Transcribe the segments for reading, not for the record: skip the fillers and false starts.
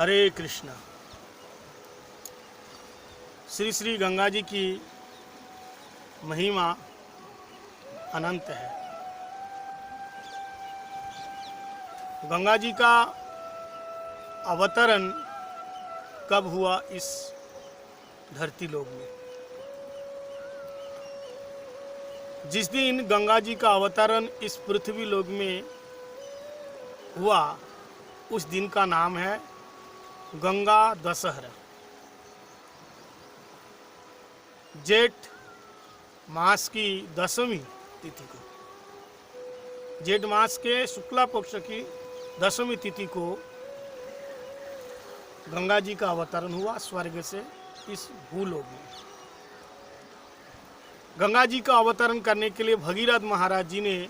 हरे कृष्णा। श्री श्री गंगा जी की महिमा अनंत है। गंगा जी का अवतरण कब हुआ इस धरती लोक में? जिस दिन गंगा जी का अवतरण इस पृथ्वी लोक में हुआ उस दिन का नाम है गंगा दशहरा। जेठ मास की दशमी तिथि को, जेठ मास के शुक्ला पक्ष की दशमी तिथि को गंगा जी का अवतरण हुआ स्वर्ग से इस भूलोक में। गंगा जी का अवतरण करने के लिए भगीरथ महाराज जी ने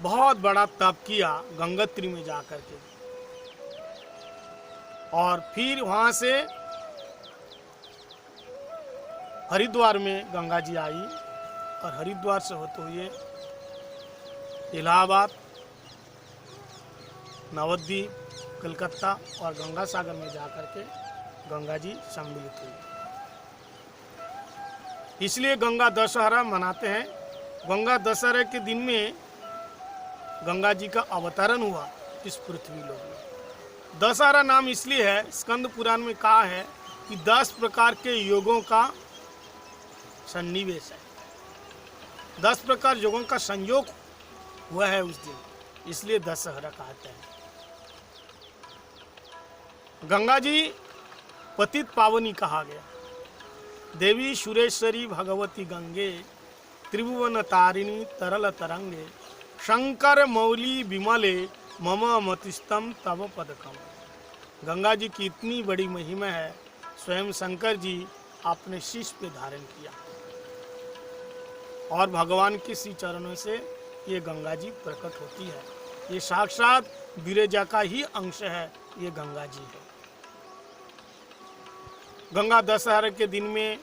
बहुत बड़ा तप किया गंगोत्री में जाकर के, और फिर वहां से हरिद्वार में गंगा जी आई और हरिद्वार से होते हुए इलाहाबाद, नवद्वीप, कलकत्ता और गंगा सागर में जाकर के गंगा जी सम्मिलित हुई। इसलिए गंगा दशहरा मनाते हैं। गंगा दशहरा के दिन में गंगा जी का अवतरण हुआ इस पृथ्वी लोक में। दशहरा नाम इसलिए है, स्कंद पुराण में कहा है कि 10 प्रकार के योगों का सन्निवेश है, 10 प्रकार योगों का संयोग हुआ है उस दिन, इसलिए दशहरा कहते हैं। गंगा जी पतित पावनी कहा गया। देवी सुरेश्वरी भगवती गंगे, त्रिभुवन तारिणी तरल तरंगे, शंकर मौली विमले मम मतिस्तम तव पदकम। गंगा जी की इतनी बड़ी महिमा है, स्वयं शंकर जी अपने शीश पे धारण किया और भगवान के श्री चरणों से ये गंगा जी प्रकट होती है। ये साक्षात विरजा का ही अंश है, ये गंगा जी है। गंगा दशहरा के दिन में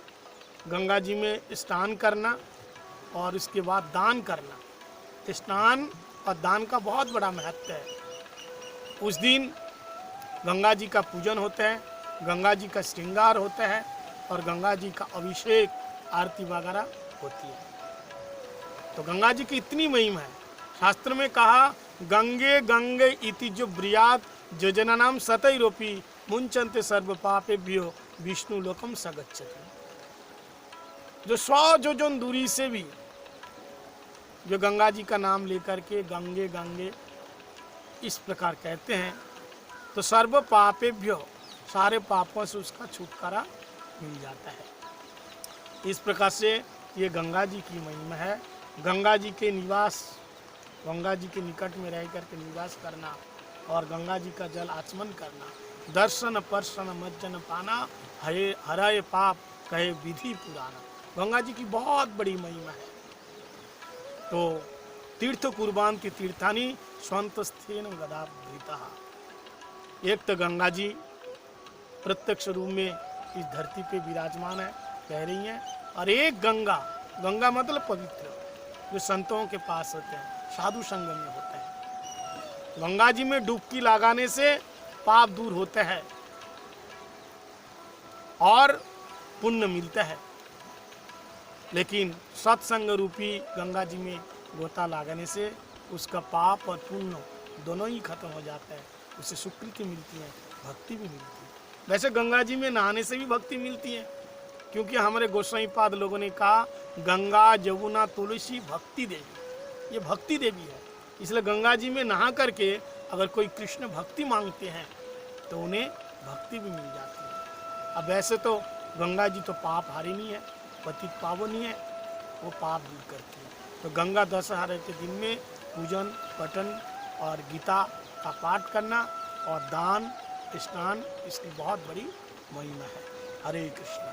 गंगा जी में स्नान करना और उसके बाद दान करना, स्नान और दान का बहुत बड़ा महत्व है। उस दिन गंगा जी का पूजन होता है, गंगा जी का श्रृंगार होता है और गंगा जी का अभिषेक आरती वगैरह होती है। तो गंगा जी की इतनी महिमा है। शास्त्र में कहा गंगे गंगे इति जो ब्रियात योजनानाम सतैरोपी मुंचन्ते सर्व पापेभ्यो विष्णु लोकम सगच्छति। जो 100 योजन दूरी से भी जो गंगा जी का नाम लेकर के गंगे गंगे इस प्रकार कहते हैं तो सर्व पापेभ्यो, सारे पापों से उसका छुटकारा मिल जाता है। इस प्रकार से ये गंगा जी की महिमा है। गंगा जी के निवास, गंगा जी के निकट में रह करके निवास करना और गंगा जी का जल आचमन करना, दर्शन पर्शन मज्जन पाना, हराए पाप कहे विधि पुराना। गंगा जी की बहुत बड़ी महिमा है। तो तीर्थ कुर्बान्ति तीर्थानि स्वन्तस्थेन गदाभृता। एक तो गंगा जी प्रत्यक्ष रूप में इस धरती पे विराजमान है, कह रही हैं, और एक गंगा, गंगा मतलब पवित्र, जो संतों के पास होते हैं, साधु संग में होते हैं। गंगा जी में डुबकी लगाने से पाप दूर होते हैं और पुण्य मिलता है। लेकिन सत्संग रूपी गंगा जी में गोता लगाने से उसका पाप और पुण्य दोनों ही खत्म हो जाता है। उससे स्वीकृति मिलती है, भक्ति भी मिलती है। वैसे गंगा जी में नहाने से भी भक्ति मिलती है, क्योंकि हमारे गोसाई पाद लोगों ने कहा गंगा जमुना तुलसी भक्ति देवी, ये भक्ति देवी है। इसलिए गंगा जी में नहा करके अगर कोई कृष्ण भक्ति मांगते हैं तो उन्हें भक्ति भी मिल जाती है। अब वैसे तो गंगा जी तो पाप हारिनी है, पतित पावनी है, वो पाप दूर करती है। तो गंगा दशहरा के दिन में पूजन पठन और गीता का पाठ करना और दान स्नान, इसकी बहुत बड़ी महिमा है। हरे कृष्णा।